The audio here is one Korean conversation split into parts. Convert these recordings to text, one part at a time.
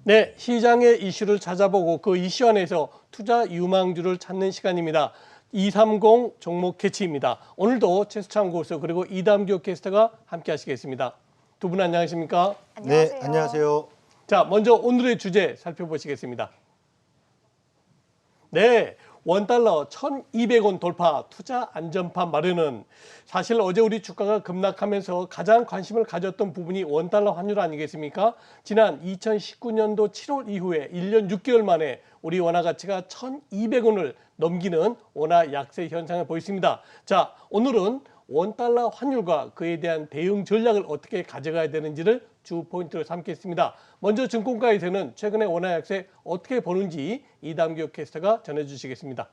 네, 시장의 이슈를 찾아보고 그 이슈 안에서 투자 유망주를 찾는 시간입니다. 230 종목 캐치입니다. 오늘도 최수창 고수 그리고 이담규 캐스터가 함께 하시겠습니다. 두 분 안녕하십니까? 안녕하세요. 네, 안녕하세요. 자, 먼저 오늘의 주제 살펴보시겠습니다. 네, 원달러 1,200원 돌파 투자 안전판 마련은 사실 어제 우리 주가가 급락하면서 가장 관심을 가졌던 부분이 원달러 환율 아니겠습니까? 지난 2019년도 7월 이후에 1년 6개월 만에 우리 원화 가치가 1,200원을 넘기는 원화 약세 현상을 보였습니다. 자, 오늘은 원달러 환율과 그에 대한 대응 전략을 어떻게 가져가야 되는지를 주 포인트로 삼겠습니다. 먼저 증권가에서는 최근의 원화 약세 어떻게 보는지 이담규 캐스터가 전해주시겠습니다.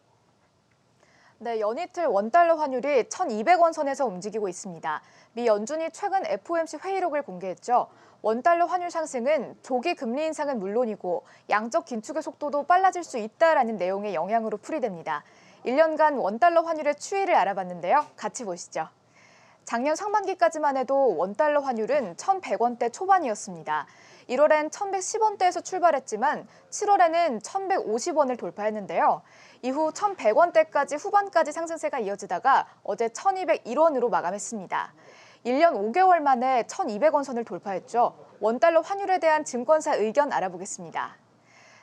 네, 연이틀 원달러 환율이 1,200원 선에서 움직이고 있습니다. 미 연준이 최근 FOMC 회의록을 공개했죠. 원달러 환율 상승은 조기 금리 인상은 물론이고 양적 긴축의 속도도 빨라질 수 있다라는 내용의 영향으로 풀이됩니다. 1년간 원달러 환율의 추이를 알아봤는데요. 같이 보시죠. 작년 상반기까지만 해도 원달러 환율은 1,100원대 초반이었습니다. 1월엔 1,110원대에서 출발했지만 7월에는 1,150원을 돌파했는데요. 이후 1,100원대까지 후반까지 상승세가 이어지다가 어제 1,201원으로 마감했습니다. 1년 5개월 만에 1,200원 선을 돌파했죠. 원달러 환율에 대한 증권사 의견 알아보겠습니다.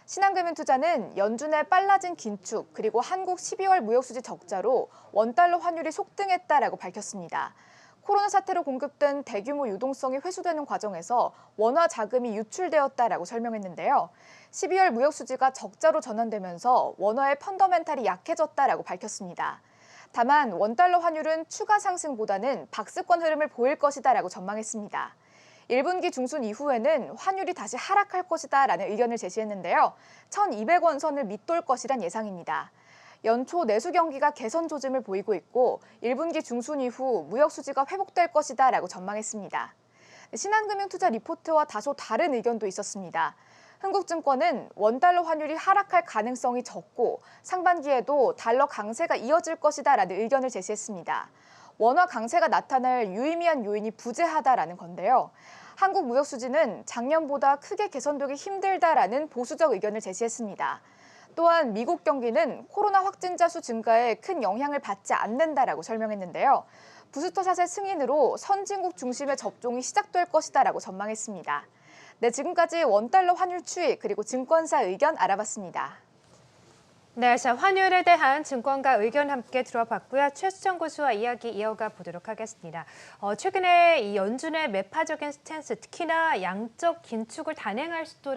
신한금융투자는 연준의 빨라진 긴축 그리고 한국 12월 무역수지 적자로 원달러 환율이 속등했다라고 밝혔습니다. 코로나 사태로 공급된 대규모 유동성이 회수되는 과정에서 원화 자금이 유출되었다라고 설명했는데요. 12월 무역수지가 적자로 전환되면서 원화의 펀더멘탈이 약해졌다라고 밝혔습니다. 다만 원달러 환율은 추가 상승보다는 박스권 흐름을 보일 것이다라고 전망했습니다. 1분기 중순 이후에는 환율이 다시 하락할 것이다라는 의견을 제시했는데요. 1,200원 선을 밑돌 것이란 예상입니다. 연초 내수 경기가 개선 조짐을 보이고 있고 1분기 중순 이후 무역 수지가 회복될 것이다라고 전망했습니다. 신한금융투자 리포트와 다소 다른 의견도 있었습니다. 흥국증권은 원달러 환율이 하락할 가능성이 적고 상반기에도 달러 강세가 이어질 것이다라는 의견을 제시했습니다. 원화 강세가 나타날 유의미한 요인이 부재하다라는 건데요. 한국무역수지는 작년보다 크게 개선되기 힘들다라는 보수적 의견을 제시했습니다. 또한 미국 경기는 코로나 확진자 수 증가에 큰 영향을 받지 않는다라고 설명했는데요. 부스터샷의 승인으로 선진국 중심의 접종이 시작될 것이다라고 전망했습니다. 네, 지금까지 원달러 환율 추이 그리고 증권사 의견 알아봤습니다. 네, 자, 환율에 대한 증권가 의견 함께 들어봤고요. 최수정 고수와 이야기 이어가 보도록 하겠습니다. 최근에 이 연준의 매파적인 스탠스, 특히나 양적 긴축을 단행할 수도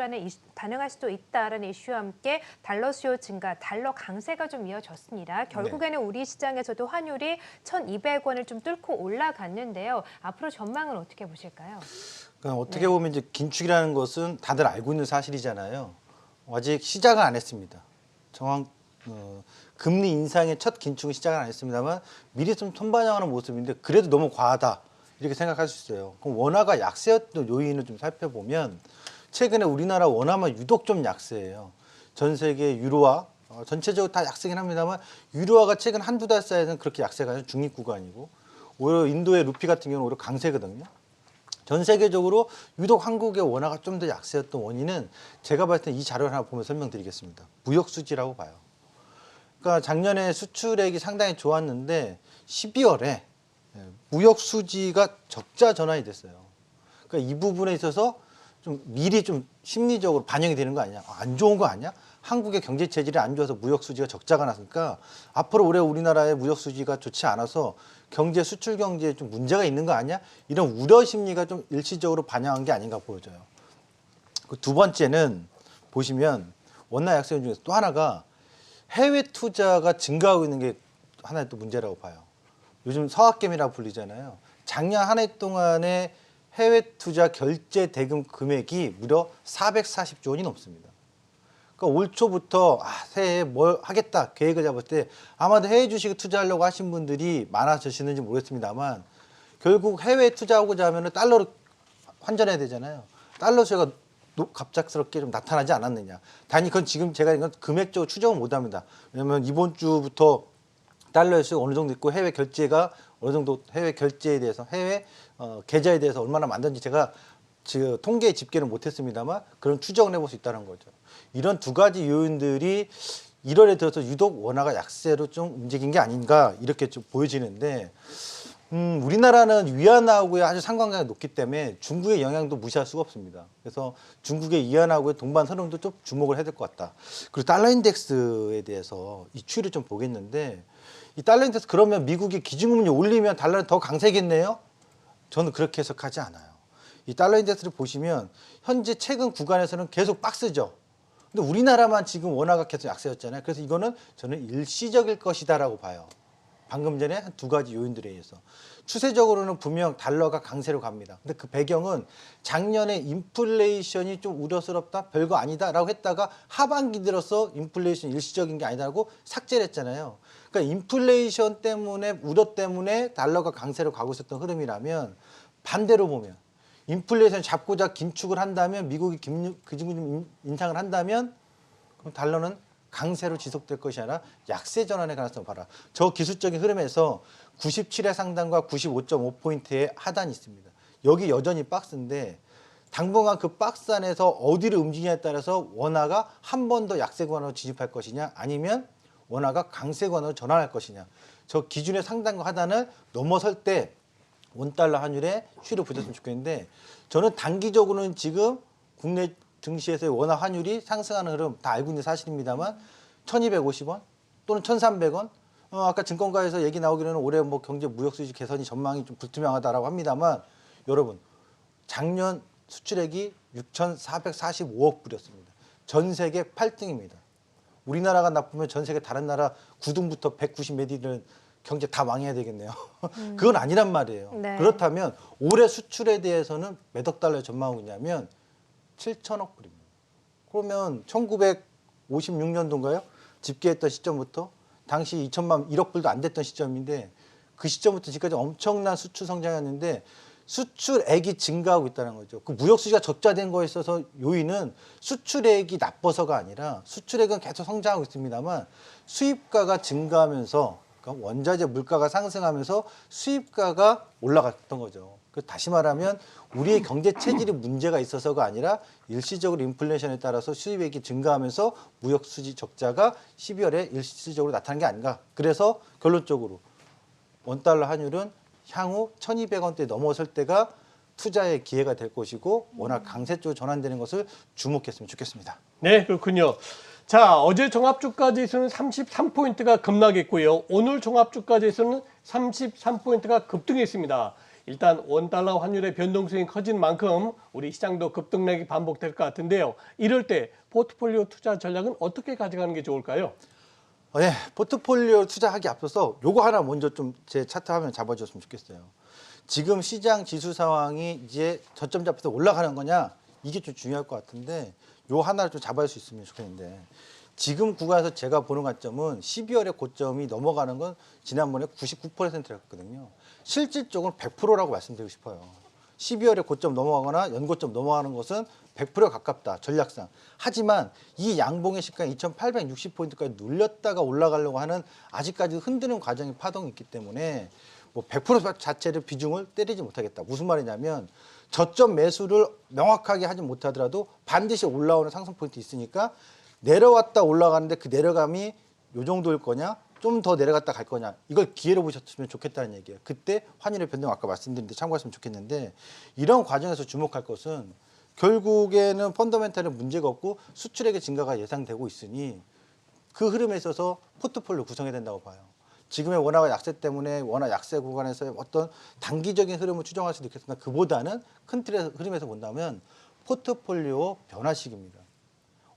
있다라는 이슈와 함께 달러 수요 증가, 달러 강세가 좀 이어졌습니다. 결국에는 우리 시장에서도 환율이 1,200원을 좀 뚫고 올라갔는데요. 앞으로 전망은 어떻게 보실까요? 그러니까 어떻게 보면 이제 긴축이라는 것은 다들 알고 있는 사실이잖아요. 아직 시작은 안 했습니다. 금리 인상의 첫 긴축은 시작은 안 했습니다만 미리 좀 선반영하는 모습인데 그래도 너무 과하다 이렇게 생각할 수 있어요. 그럼 원화가 약세였던 요인을 좀 살펴보면 최근에 우리나라 원화만 유독 좀 약세예요. 전 세계 유로화 전체적으로 다 약세긴 합니다만 유로화가 최근 한두 달 사이에는 그렇게 약세가 아니라 중립 구간이고 오히려 인도의 루피 같은 경우는 오히려 강세거든요. 전 세계적으로 유독 한국의 원화가 좀 더 약세였던 원인은 제가 봤을 때 이 자료를 하나 보면 설명드리겠습니다. 무역 수지라고 봐요. 그러니까 작년에 수출액이 상당히 좋았는데 12월에 무역 수지가 적자 전환이 됐어요. 그러니까 이 부분에 있어서 좀 미리 좀 심리적으로 반영이 되는 거 아니냐? 안 좋은 거 아니야? 한국의 경제 체질이 안 좋아서 무역 수지가 적자가 났으니까 앞으로 올해 우리나라의 무역 수지가 좋지 않아서 경제 수출 경제에 좀 문제가 있는 거 아니야? 이런 우려 심리가 좀 일시적으로 반영한 게 아닌가 보여져요. 그 두 번째는 보시면 원화 약세 중에서 또 하나가 해외 투자가 증가하고 있는 게 하나의 또 문제라고 봐요. 요즘 서학개미라고 불리잖아요. 작년 한 해 동안의 해외 투자 결제 대금 금액이 무려 440조 원이 넘습니다. 그러니까 올 초부터 새해에 뭘 하겠다 계획을 잡을 때 아마도 해외 주식을 투자하려고 하신 분들이 많아지시는지 모르겠습니다만 결국 해외 투자하고자 하면 달러로 환전해야 되잖아요. 달러 수요가 갑작스럽게 좀 나타나지 않았느냐. 단지 그건 지금 제가 이건 금액적으로 추정을 못합니다. 왜냐하면 이번 주부터 달러의 수요가 어느 정도 있고 해외 결제가 어느 정도 해외 결제에 대해서 해외 계좌에 대해서 얼마나 만든지 제가 통계 집계는 못했습니다만 그런 추정을 해볼 수 있다는 거죠. 이런 두 가지 요인들이 1월에 들어서 유독 원화가 약세로 좀 움직인 게 아닌가 이렇게 좀 보여지는데 우리나라는 위안화하고의 아주 상관관계가 높기 때문에 중국의 영향도 무시할 수가 없습니다. 그래서 중국의 위안화하고의 동반 흐름도 좀 주목을 해야 될 것 같다. 그리고 달러 인덱스에 대해서 이 추이를 좀 보겠는데 이 달러 인덱스 그러면 미국이 기준금리 올리면 달러는 더 강세겠네요? 저는 그렇게 해석하지 않아요. 이 달러 인덱스를 보시면 현재 최근 구간에서는 계속 박스죠. 근데 우리나라만 지금 원화가 계속 약세였잖아요. 그래서 이거는 저는 일시적일 것이다라고 봐요. 방금 전에 한 두 가지 요인들에 의해서 추세적으로는 분명 달러가 강세로 갑니다. 근데 그 배경은 작년에 인플레이션이 좀 우려스럽다, 별거 아니다라고 했다가 하반기 들어서 인플레이션 일시적인 게 아니다라고 삭제를 했잖아요. 그러니까 인플레이션 때문에 우려 때문에 달러가 강세로 가고 있었던 흐름이라면 반대로 보면 인플레이션 잡고자 긴축을 한다면 미국이 기준금리 인상을 한다면 그럼 달러는 강세로 지속될 것이 아니라 약세 전환의 가능성을 봐라. 저 기술적인 흐름에서 97의 상단과 95.5포인트의 하단이 있습니다. 여기 여전히 박스인데 당분간 그 박스 안에서 어디를 움직이냐에 따라서 원화가 한 번 더 약세 구간으로 진입할 것이냐 아니면 원화가 강세 구간으로 전환할 것이냐. 저 기준의 상단과 하단을 넘어설 때 원달러 환율에 슈를 붙였으면 좋겠는데 저는 단기적으로는 지금 국내 증시에서의 원화 환율이 상승하는 흐름 다 알고 있는 사실입니다만 1250원 또는 1300원 아까 증권가에서 얘기 나오기로는 올해 뭐 경제 무역 수지 개선이 전망이 좀 불투명하다라고 합니다만 여러분 작년 수출액이 6,445억 불이었습니다. 전 세계 8등입니다. 우리나라가 나쁘면 전 세계 다른 나라 9등부터 190 몇 위는 경제 다 망해야 되겠네요. 그건 아니란 말이에요. 네. 그렇다면 올해 수출에 대해서는 몇 억 달러를 전망하고 있냐면 7천억 불입니다. 그러면 1956년도인가요? 집계했던 시점부터 당시 1억 불도 안 됐던 시점인데 그 시점부터 지금까지 엄청난 수출 성장이었는데 수출액이 증가하고 있다는 거죠. 그 무역 수지가 적자된 거에 있어서 요인은 수출액이 나빠서가 아니라 수출액은 계속 성장하고 있습니다만 수입가가 증가하면서 그러니까 원자재 물가가 상승하면서 수입가가 올라갔던 거죠. 다시 말하면 우리의 경제 체질이 문제가 있어서가 아니라 일시적으로 인플레이션에 따라서 수입액이 증가하면서 무역 수지 적자가 12월에 일시적으로 나타난 게 아닌가. 그래서 결론적으로 원달러 환율은 향후 1,200원대 넘어설 때가 투자의 기회가 될 것이고 워낙 강세 쪽으로 전환되는 것을 주목했으면 좋겠습니다. 네, 그렇군요. 자, 어제 종합주가지수는 33포인트가 급락했고요. 오늘 종합주가지수는 33포인트가 급등했습니다. 일단 원달러 환율의 변동성이 커진 만큼 우리 시장도 급등락이 반복될 것 같은데요. 이럴 때 포트폴리오 투자 전략은 어떻게 가져가는 게 좋을까요? 네, 포트폴리오 투자하기 앞서서 요거 하나 먼저 좀 제 차트 화면 잡아줬으면 좋겠어요. 지금 시장 지수 상황이 이제 저점 잡혀서 올라가는 거냐 이게 좀 중요할 것 같은데 요 하나를 좀 잡아줄 수 있으면 좋겠는데 지금 구간에서 제가 보는 관점은 12월의 고점이 넘어가는 건 지난번에 99%였거든요. 실질적으로 100%라고 말씀드리고 싶어요. 12월에 고점 넘어가거나 연고점 넘어가는 것은 100%에 가깝다. 전략상. 하지만 이 양봉의 시간 2860포인트까지 눌렸다가 올라가려고 하는 아직까지 흔드는 과정의 파동이 있기 때문에 뭐 100% 자체를 비중을 때리지 못하겠다. 무슨 말이냐면 저점 매수를 명확하게 하지 못하더라도 반드시 올라오는 상승 포인트 있으니까 내려왔다 올라가는데 그 내려감이 요 정도일 거냐 좀 더 내려갔다 갈 거냐 이걸 기회로 보셨으면 좋겠다는 얘기예요. 그때 환율의 변동 아까 말씀드린 데 참고하시면 좋겠는데 이런 과정에서 주목할 것은 결국에는 펀더멘탈에 문제가 없고 수출액의 증가가 예상되고 있으니 그 흐름에 있어서 포트폴리오 구성해야 된다고 봐요. 지금의 원화가 약세 때문에 원화 약세 구간에서의 어떤 단기적인 흐름을 추정할 수도 있겠으나 그보다는 큰 틀의 흐름에서 본다면 포트폴리오 변화식입니다.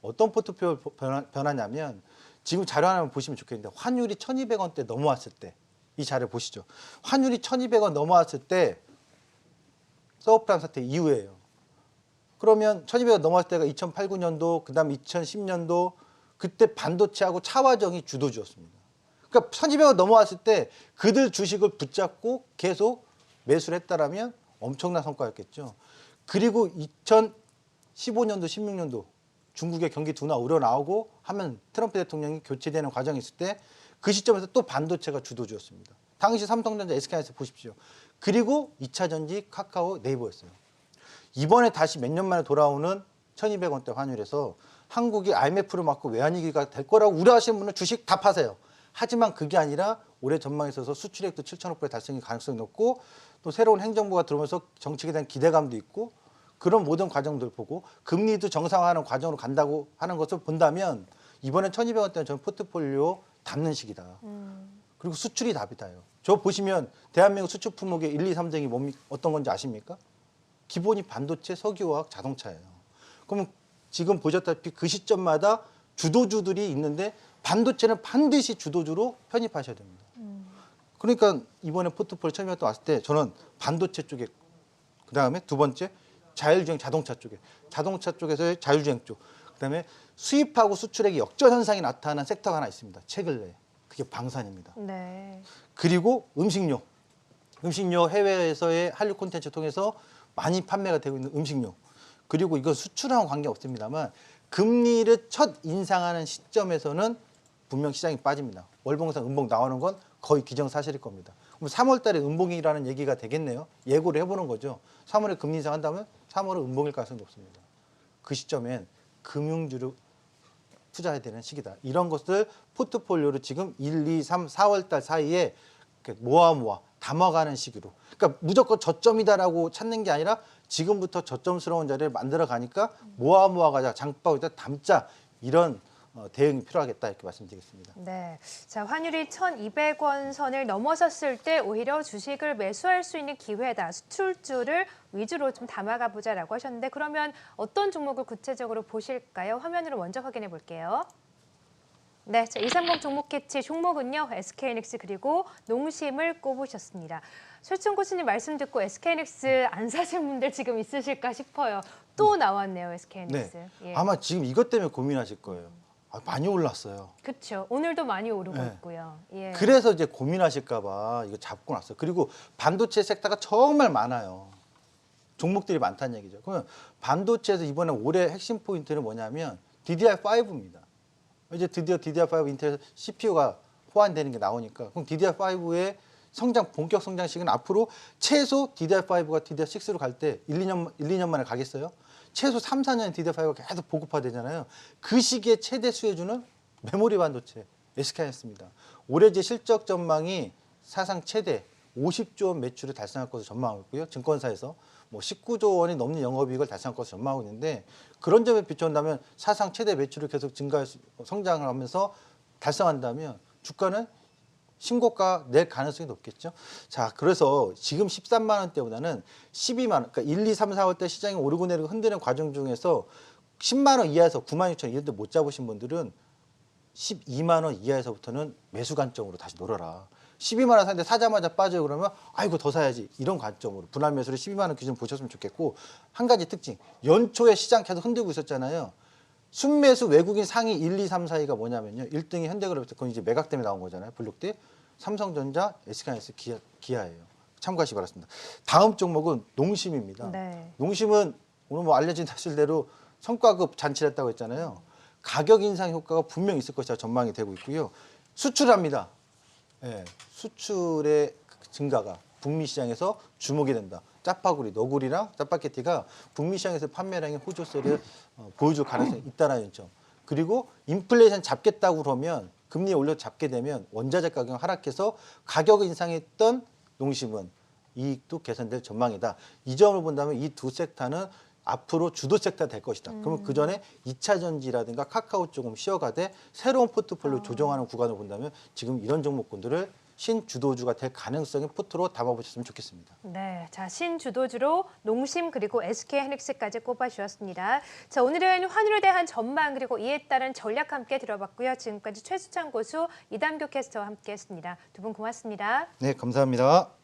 어떤 포트폴리오 변화냐면 지금 자료 하나 보시면 좋겠는데 환율이 1,200원대 넘어왔을 때 이 자료 보시죠. 환율이 1,200원 넘어왔을 때 서브프라임 사태 이후에요. 그러면 1,200원 넘어왔을 때가 2008, 9년도 그다음 2010년도 그때 반도체하고 차화정이 주도주였습니다. 그러니까 1,200원 넘어왔을 때 그들 주식을 붙잡고 계속 매수를 했다라면 엄청난 성과였겠죠. 그리고 2015년도, 16년도 중국의 경기 둔화 우려 나오고 하면 트럼프 대통령이 교체되는 과정이 있을 때 그 시점에서 또 반도체가 주도주였습니다. 당시 삼성전자, SK하이닉스 보십시오. 그리고 2차 전지 카카오, 네이버였어요. 이번에 다시 몇 년 만에 돌아오는 1,200원대 환율에서 한국이 IMF를 맞고 외환위기가 될 거라고 우려하시는 분은 주식 다 파세요. 하지만 그게 아니라 올해 전망에 있어서 수출액도 7천억 불의 달성의 가능성이 높고 또 새로운 행정부가 들어오면서 정책에 대한 기대감도 있고 그런 모든 과정들 보고 금리도 정상화하는 과정으로 간다고 하는 것을 본다면 이번엔 1,200원대는 저는 포트폴리오 담는 시기다. 그리고 수출이 답이다요. 저 보시면 대한민국 수출 품목의 1, 2, 3등이 어떤 건지 아십니까? 기본이 반도체, 석유화학, 자동차예요. 그러면 지금 보셨다시피 그 시점마다 주도주들이 있는데 반도체는 반드시 주도주로 편입하셔야 됩니다. 그러니까 이번에 포트폴리오 1,200원대 왔을 때 저는 반도체 쪽에 그다음에 두 번째 자율주행 자동차 쪽에 자동차 쪽에서의 자율주행 쪽 그다음에 수입하고 수출액의 역전 현상이 나타난 섹터가 하나 있습니다. 최근 내에. 그게 방산입니다. 네. 그리고 음식료 해외에서의 한류 콘텐츠 통해서 많이 판매가 되고 있는 음식료. 그리고 이건 수출하고 관계없습니다만 금리를 첫 인상하는 시점에서는 분명 시장이 빠집니다. 월봉상 음봉 나오는 건 거의 기정사실일 겁니다. 그럼 3월 달에 음봉이라는 얘기가 되겠네요. 예고를 해보는 거죠. 3월에 금리 인상한다면 3월은 음봉일 가능성이 높습니다. 그 시점엔 금융주를 투자해야 되는 시기다. 이런 것을 포트폴리오를 지금 1, 2, 3, 4월 달 사이에 모아 담아가는 시기로. 그러니까 무조건 저점이다라고 찾는 게 아니라 지금부터 저점스러운 자리를 만들어 가니까 모아가자 장바구니에다 담자 이런 대응이 필요하겠다 이렇게 말씀드리겠습니다. 네. 자, 환율이 1,200원 선을 넘어섰을 때 오히려 주식을 매수할 수 있는 기회다. 수출주를 위주로 좀 담아가 보자라고 하셨는데 그러면 어떤 종목을 구체적으로 보실까요? 화면으로 먼저 확인해 볼게요. 네, 자, 230 종목 캐치 종목은요. SK하이닉스 그리고 농심을 꼽으셨습니다. 최수정 교수님 말씀 듣고 SK하이닉스 안 사신 분들 지금 있으실까 싶어요. 또 나왔네요, SK하이닉스. 네. 예. 아마 지금 이것 때문에 고민하실 거예요. 많이 올랐어요. 그렇죠. 오늘도 많이 오르고 네. 있고요. 예. 그래서 이제 고민하실까봐 이거 잡고 났어요. 그리고 반도체 섹터가 정말 많아요. 종목들이 많다는 얘기죠. 그러면 반도체에서 이번에 올해 핵심 포인트는 뭐냐면 DDR5입니다. 이제 드디어 DDR5 인텔 CPU가 호환되는 게 나오니까 그럼 DDR5의 본격 성장 시기는 앞으로 최소 DDR5가 DDR6로 갈 때 1, 2년 만에 가겠어요? 최소 3, 4년 DDR5가 계속 보급화되잖아요. 그 시기에 최대 수혜주는 메모리 반도체 SK하이닉스입니다. 올해 제 실적 전망이 사상 최대 50조 원 매출을 달성할 것으로 전망하고 있고요. 증권사에서 19조 원이 넘는 영업이익을 달성할 것으로 전망하고 있는데 그런 점에 비춰본다면 사상 최대 매출을 계속 성장을 하면서 달성한다면 주가는 신고가 낼 가능성이 높겠죠. 자, 그래서 지금 13만 원대보다는 12만 원, 그러니까 1, 2, 3, 4월 때 시장이 오르고 내리고 흔드는 과정 중에서 10만 원 이하에서 9만 6천 원 이런 데 못 잡으신 분들은 12만 원 이하에서부터는 매수 관점으로 다시 놀아라. 12만 원 사는데 사자마자 빠져요 그러면 아이고 더 사야지 이런 관점으로 분할 매수를 12만 원 기준 보셨으면 좋겠고 한 가지 특징 연초에 시장 계속 흔들고 있었잖아요. 순매수 외국인 상위 1, 2, 3, 4위가 뭐냐면요. 1등이 현대그룹 그건 이제 매각 때문에 나온 거잖아요. 블록대 삼성전자, SK하이닉스, 기아예요. 참고하시기 바랍니다. 다음 종목은 농심입니다. 네. 농심은 오늘 알려진 사실대로 성과급 잔치를 했다고 했잖아요. 가격 인상 효과가 분명히 있을 것이라 전망이 되고 있고요. 수출합니다. 네, 수출의 증가가 북미 시장에서 주목이 된다. 짜파구리, 너구리랑 짜파게티가 북미 시장에서 판매량의 호조세를 보여줄 가능성이 있다는 점. 그리고 인플레이션 잡겠다고 그러면 금리 올려 잡게 되면 원자재 가격 하락해서 가격 인상했던 농심은 이익도 개선될 전망이다. 이 점을 본다면 이 두 섹터는 앞으로 주도 섹터 될 것이다. 그러면 그 전에 2차 전지라든가 카카오 조금 쉬어가되 새로운 포트폴리오 조정하는 구간을 본다면 지금 이런 종목군들을 신주도주가 될 가능성의 포트로 담아보셨으면 좋겠습니다. 네, 자 신주도주로 농심 그리고 SK하이닉스까지 꼽아주셨습니다. 자 오늘은 환율에 대한 전망 그리고 이에 따른 전략 함께 들어봤고요. 지금까지 최수찬 고수 이담교 캐스터와 함께했습니다. 두 분 고맙습니다. 네, 감사합니다.